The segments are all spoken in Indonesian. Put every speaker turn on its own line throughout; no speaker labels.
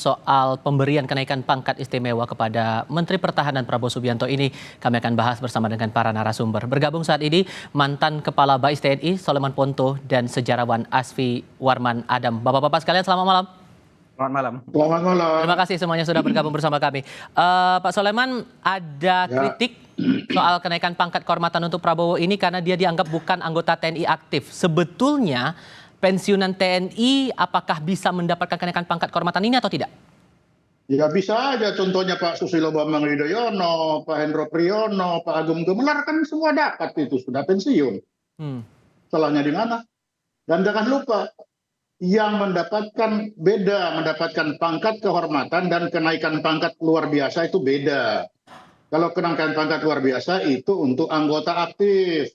Soal pemberian kenaikan pangkat istimewa kepada Menteri Pertahanan Prabowo Subianto ini kami akan bahas bersama dengan para narasumber. Bergabung saat ini mantan Kepala Bais TNI Soleman Ponto dan sejarawan Asfi Warman Adam. Bapak-bapak sekalian selamat malam.
Selamat malam.
Selamat malam.
Terima kasih semuanya sudah bergabung bersama kami. Pak Soleman, ada kritik soal kenaikan pangkat kehormatan untuk Prabowo ini karena dia dianggap bukan anggota TNI aktif. Sebetulnya pensiunan TNI apakah bisa mendapatkan kenaikan pangkat kehormatan ini atau tidak?
Ya bisa aja, contohnya Pak Susilo Bambang Yudhoyono, Pak Hendro Priyono, Pak Agung Gemelar kan semua dapat itu, sudah pensiun. Salahnya di mana? Dan jangan lupa, yang mendapatkan pangkat kehormatan dan kenaikan pangkat luar biasa itu beda. Kalau kenaikan pangkat luar biasa itu untuk anggota aktif.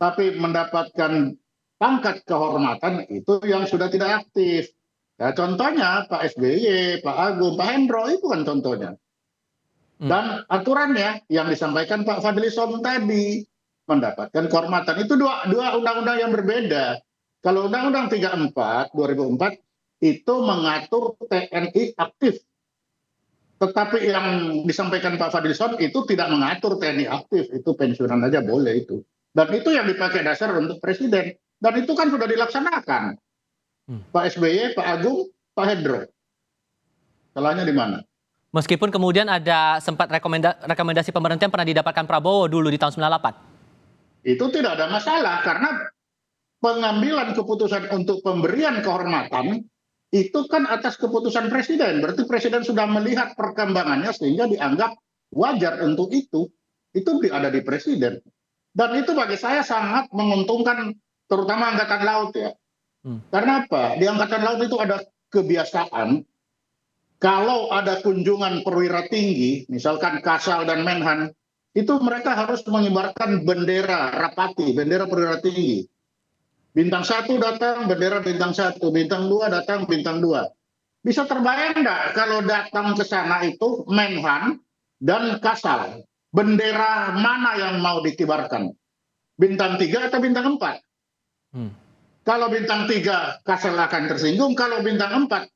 Tapi mendapatkan pangkat kehormatan itu yang sudah tidak aktif. Ya, contohnya Pak SBY, Pak Agung, Pak Hendro itu kan contohnya. Dan aturannya yang disampaikan Pak Fadlison tadi mendapatkan kehormatan itu dua undang-undang yang berbeda. Kalau Undang-Undang 34 2004 itu mengatur TNI aktif. Tetapi yang disampaikan Pak Fadlison itu tidak mengatur TNI aktif, itu pensiunan aja boleh itu. Dan itu yang dipakai dasar untuk presiden. Dan itu kan sudah dilaksanakan. Pak SBY, Pak Agung, Pak Hendro. Salahnya di mana?
Meskipun kemudian ada sempat rekomendasi pemberhentian pernah didapatkan Prabowo dulu di tahun 98.
Itu tidak ada masalah karena pengambilan keputusan untuk pemberian kehormatan itu kan atas keputusan presiden. Berarti presiden sudah melihat perkembangannya sehingga dianggap wajar untuk itu. Itu ada di presiden. Dan itu bagi saya sangat menguntungkan terutama Angkatan Laut ya. Karena apa? Di Angkatan Laut itu ada kebiasaan kalau ada kunjungan perwira tinggi, misalkan Kasal dan Menhan, itu mereka harus mengibarkan bendera Rapati, bendera perwira tinggi. Bintang 1 datang, bendera bintang 1, bintang 2 datang, bintang 2. Bisa terbayang enggak kalau datang ke sana itu Menhan dan Kasal, bendera mana yang mau dikibarkan? Bintang 3 atau bintang 4? Kalau bintang 3 Kasal akan tersinggung, kalau bintang 4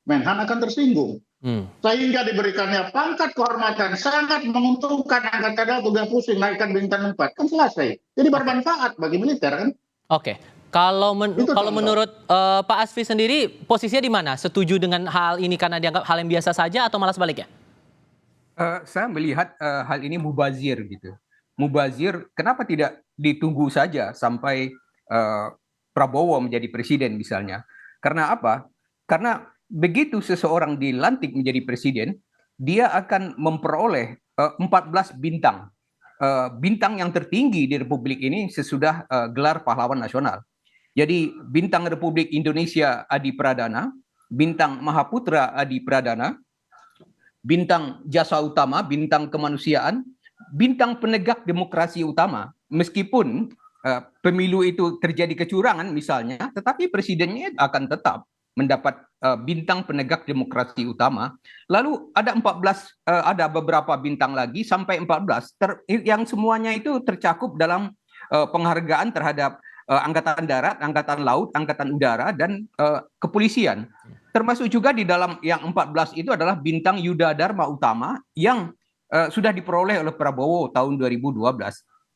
Menhan akan tersinggung. Sehingga diberikannya pangkat kehormatan sangat menguntungkan Angkatan Laut, udah pusing naikkan bintang 4 kan selesai. Jadi bermanfaat bagi militer kan.
Oke. Kalau menurut Pak Asfi sendiri posisinya di mana? Setuju dengan hal ini karena dianggap hal yang biasa saja atau malah sebaliknya?
Saya melihat hal ini mubazir gitu. Mubazir, kenapa tidak ditunggu saja sampai Prabowo menjadi presiden misalnya? Karena apa? Karena begitu seseorang dilantik menjadi presiden, dia akan memperoleh 14 bintang. Bintang yang tertinggi di Republik ini sesudah gelar pahlawan nasional. Jadi bintang Republik Indonesia Adi Pradana, bintang Mahaputra Adi Pradana, bintang jasa utama, bintang kemanusiaan, bintang penegak demokrasi utama. Meskipun pemilu itu terjadi kecurangan misalnya, tetapi presidennya akan tetap mendapat bintang penegak demokrasi utama. Lalu ada 14, ada beberapa bintang lagi sampai 14 yang semuanya itu tercakup dalam penghargaan terhadap Angkatan Darat, Angkatan Laut, Angkatan Udara, dan kepolisian. Termasuk juga di dalam yang 14 itu adalah bintang Yuda Dharma Utama yang sudah diperoleh oleh Prabowo tahun 2012.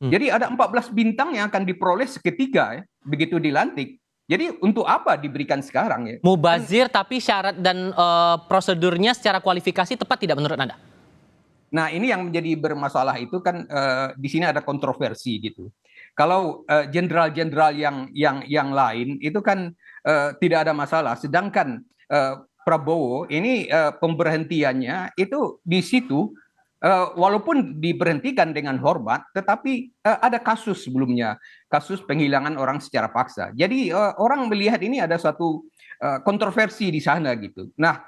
Jadi ada 14 bintang yang akan diperoleh seketika ya, begitu dilantik. Jadi untuk apa diberikan sekarang ya?
Mubazir tapi syarat dan prosedurnya secara kualifikasi tepat tidak menurut Anda?
Nah ini yang menjadi bermasalah itu kan di sini ada kontroversi gitu. Kalau jenderal-jenderal yang lain itu kan tidak ada masalah. Sedangkan Prabowo ini pemberhentiannya itu di situ walaupun diberhentikan dengan hormat, tetapi ada kasus sebelumnya, kasus penghilangan orang secara paksa. Jadi orang melihat ini ada suatu kontroversi di sana gitu. Nah,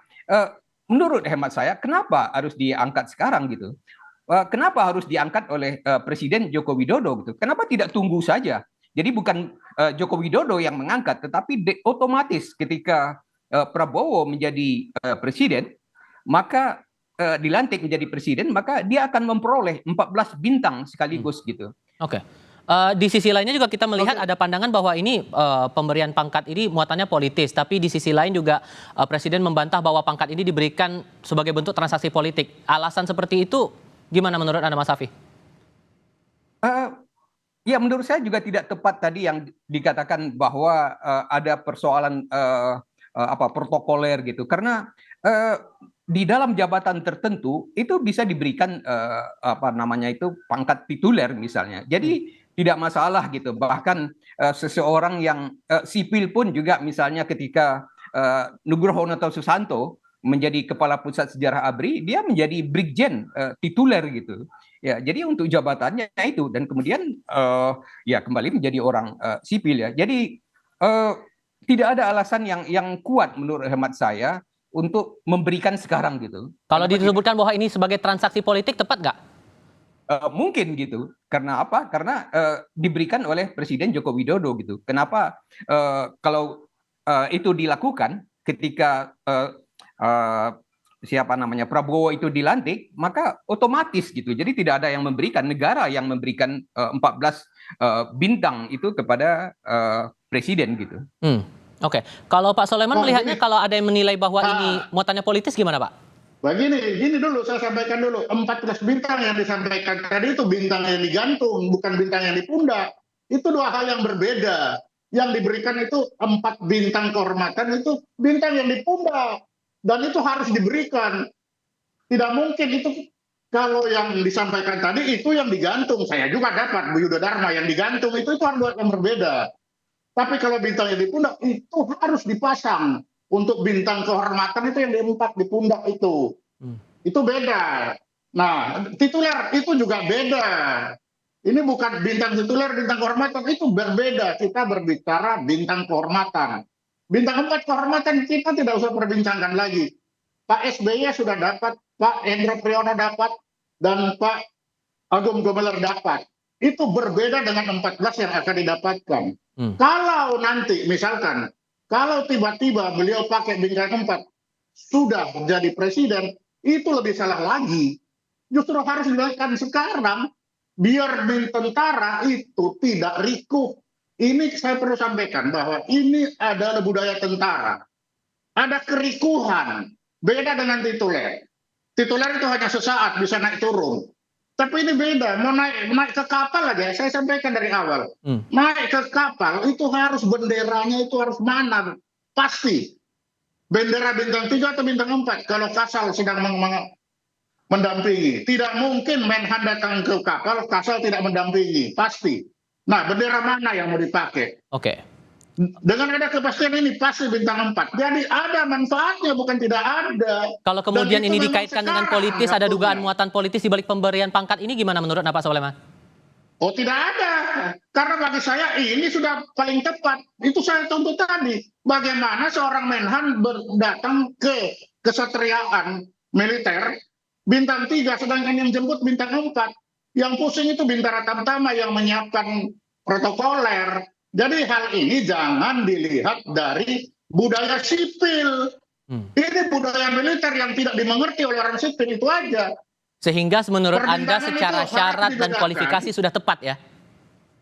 menurut hemat saya, kenapa harus diangkat sekarang gitu? Kenapa harus diangkat oleh Presiden Joko Widodo gitu? Kenapa tidak tunggu saja? Jadi bukan Joko Widodo yang mengangkat, tetapi otomatis ketika Prabowo menjadi presiden, maka dilantik menjadi presiden, maka dia akan memperoleh 14 bintang sekaligus gitu.
Oke. Di sisi lainnya juga kita melihat ada pandangan bahwa ini pemberian pangkat ini muatannya politis, tapi di sisi lain juga Presiden membantah bahwa pangkat ini diberikan sebagai bentuk transaksi politik. Alasan seperti itu gimana menurut Anda, Mas Safi?
Ya, menurut saya juga tidak tepat tadi yang dikatakan bahwa ada persoalan protokoler gitu, karena di dalam jabatan tertentu itu bisa diberikan pangkat tituler misalnya. Jadi tidak masalah gitu. Bahkan seseorang yang sipil pun juga misalnya ketika Nugroho Susanto menjadi kepala pusat sejarah ABRI, dia menjadi brigjen tituler gitu. Ya, jadi untuk jabatannya itu, dan kemudian ya kembali menjadi orang sipil ya. Jadi tidak ada alasan yang kuat menurut hemat saya untuk memberikan sekarang gitu.
Kalau disebutkan bahwa ini sebagai transaksi politik, tepat nggak?
Mungkin gitu. Karena apa? Karena diberikan oleh Presiden Joko Widodo gitu. Kenapa kalau itu dilakukan ketika Prabowo itu dilantik, maka otomatis gitu. Jadi tidak ada yang memberikan, negara yang memberikan 14 bintang itu kepada Presiden gitu.
Oke. Kalau Pak Soleman melihatnya, kalau ada yang menilai bahwa ini muatannya politis, gimana Pak?
Gini dulu, saya sampaikan dulu. 14 bintang yang disampaikan tadi itu bintang yang digantung, bukan bintang yang di pundak. Itu dua hal yang berbeda. Yang diberikan itu 4 bintang kehormatan, itu bintang yang di pundak. Dan itu harus diberikan. Tidak mungkin itu, kalau yang disampaikan tadi itu yang digantung. Saya juga dapat, Bu Yuda Dharma, yang digantung itu harus dua yang berbeda. Tapi kalau bintang yang di pundak itu harus dipasang. Untuk bintang kehormatan itu yang di 4 di pundak itu. Itu beda. Nah, tituler itu juga beda. Ini bukan bintang tituler, bintang kehormatan itu berbeda. Kita berbicara bintang kehormatan. Bintang 4 kehormatan kita tidak usah perbincangkan lagi. Pak SBY sudah dapat, Pak Hendro Priyono dapat, dan Pak Agung Gumelar dapat. Itu berbeda dengan 14 yang akan didapatkan. Kalau nanti misalkan, kalau tiba-tiba beliau pakai bintang 4 sudah menjadi presiden, itu lebih salah lagi. Justru harus dilakukan sekarang, biar tentara itu tidak rikuh. Ini saya perlu sampaikan bahwa ini adalah budaya tentara. Ada kerikuhan, beda dengan tituler. Tituler itu hanya sesaat, bisa naik turun. Tapi ini beda, mau naik ke kapal aja, saya sampaikan dari awal. Naik ke kapal itu harus benderanya itu harus mana, pasti. Bendera bintang 3 atau bintang 4 kalau Kasal sedang mendampingi. Tidak mungkin Menhan datang ke kapal, Kasal tidak mendampingi, pasti. Nah, bendera mana yang mau dipakai?
Oke.
Dengan ada kepastian ini pasti bintang 4. Jadi ada manfaatnya, bukan tidak ada.
Kalau kemudian ini dikaitkan dengan politis, ada dugaan muatan politis di balik pemberian pangkat ini, gimana menurut Pak Soleman?
Oh, tidak ada. Karena bagi saya ini sudah paling tepat. Itu saya tuntut tadi. Bagaimana seorang Menhan datang ke kesatriaan militer bintang 3, sedangkan yang jemput bintang 4. Yang pusing itu Bintara Tamtama yang menyiapkan protokoler. Jadi hal ini jangan dilihat dari budaya sipil. Ini budaya militer yang tidak dimengerti oleh orang sipil, itu aja.
Sehingga menurut Anda secara syarat dan kualifikasi sudah tepat ya?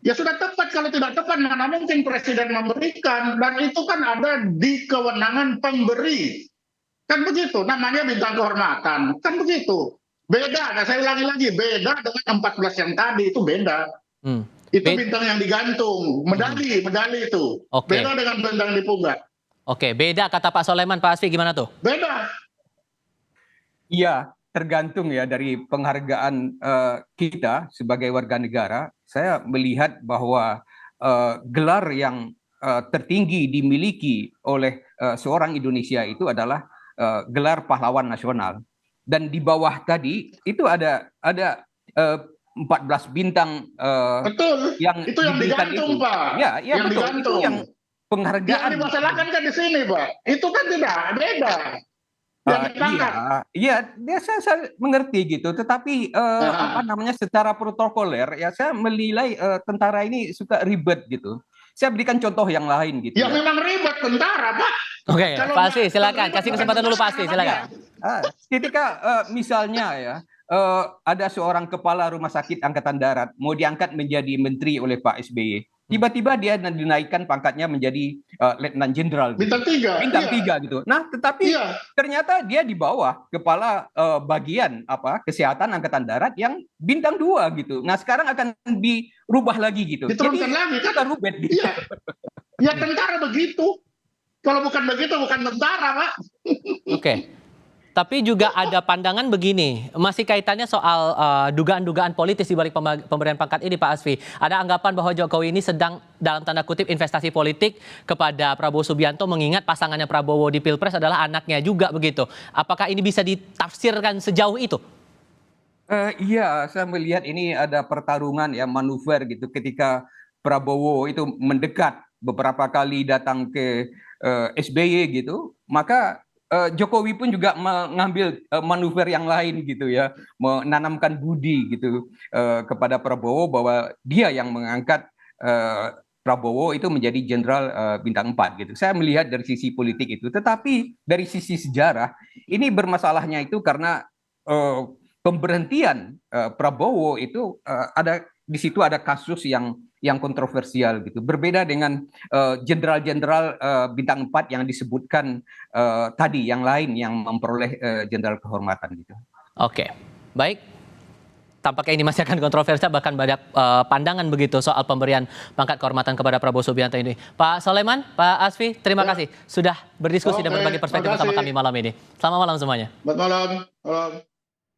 Ya sudah tepat, kalau tidak tepat mana mungkin Presiden memberikan. Dan itu kan ada di kewenangan pemberi. Kan begitu, namanya bintang kehormatan. Kan begitu. Beda, nah saya ulangi lagi, beda dengan 14 yang tadi, itu beda. Itu bintang yang digantung, medali itu. Beda dengan bintang di pundak.
Oke, beda kata Pak Soleman. Pak Asfi gimana tuh?
Beda.
Iya, tergantung ya dari penghargaan kita sebagai warga negara. Saya melihat bahwa gelar yang tertinggi dimiliki oleh seorang Indonesia itu adalah gelar pahlawan nasional. Dan di bawah tadi itu ada 14 bintang
betul.
Yang
itu yang digantung, Pak.
Ya,
yang
betul.
Digantung.
Itu yang penghargaan.
Yang dimasalahkan kan di sini, Pak. Itu kan tidak beda.
Iya, saya mengerti gitu. Tetapi secara protokoler ya saya menilai tentara ini suka ribet gitu. Saya berikan contoh yang lain gitu.
Ya memang ribet tentara, Pak.
Oke, Pak Asfi silakan. Kasih kesempatan dulu Pak Asfi, silakan.
Ketika misalnya ya ada seorang kepala rumah sakit Angkatan Darat mau diangkat menjadi menteri oleh Pak SBY. Tiba-tiba dia dinaikkan pangkatnya menjadi letnan jenderal. Gitu.
Bintang 3.
Bintang 3 gitu. Nah, tetapi ternyata dia di bawah kepala bagian kesehatan Angkatan Darat yang bintang 2 gitu. Nah, sekarang akan dirubah lagi gitu.
Diturunkan lagi kan?
Kita rubet gitu.
Iya. Ya tentara begitu. Kalau bukan begitu bukan tentara, Pak.
Oke. Tapi juga ada pandangan begini, masih kaitannya soal dugaan-dugaan politis di balik pemberian pangkat ini, Pak Asfi. Ada anggapan bahwa Jokowi ini sedang dalam tanda kutip investasi politik kepada Prabowo Subianto, mengingat pasangannya Prabowo di Pilpres adalah anaknya juga begitu. Apakah ini bisa ditafsirkan sejauh itu?
Iya, saya melihat ini ada pertarungan ya, manuver gitu ketika Prabowo itu mendekat beberapa kali datang ke SBY gitu, maka Jokowi pun juga mengambil manuver yang lain gitu ya, menanamkan budi gitu kepada Prabowo bahwa dia yang mengangkat Prabowo itu menjadi jenderal bintang 4 gitu. Saya melihat dari sisi politik itu, tetapi dari sisi sejarah ini bermasalahnya itu karena pemberhentian Prabowo itu ada di situ ada kasus yang kontroversial gitu. Berbeda dengan jenderal-jenderal bintang 4 yang disebutkan tadi, yang lain yang memperoleh jenderal kehormatan gitu.
Oke, baik. Tampaknya ini masih akan kontroversial, bahkan banyak pandangan begitu soal pemberian pangkat kehormatan kepada Prabowo Subianto ini. Pak Soleman, Pak Asfi, terima kasih sudah berdiskusi dan berbagi perspektif bersama kami malam ini. Selamat malam semuanya.
Selamat malam.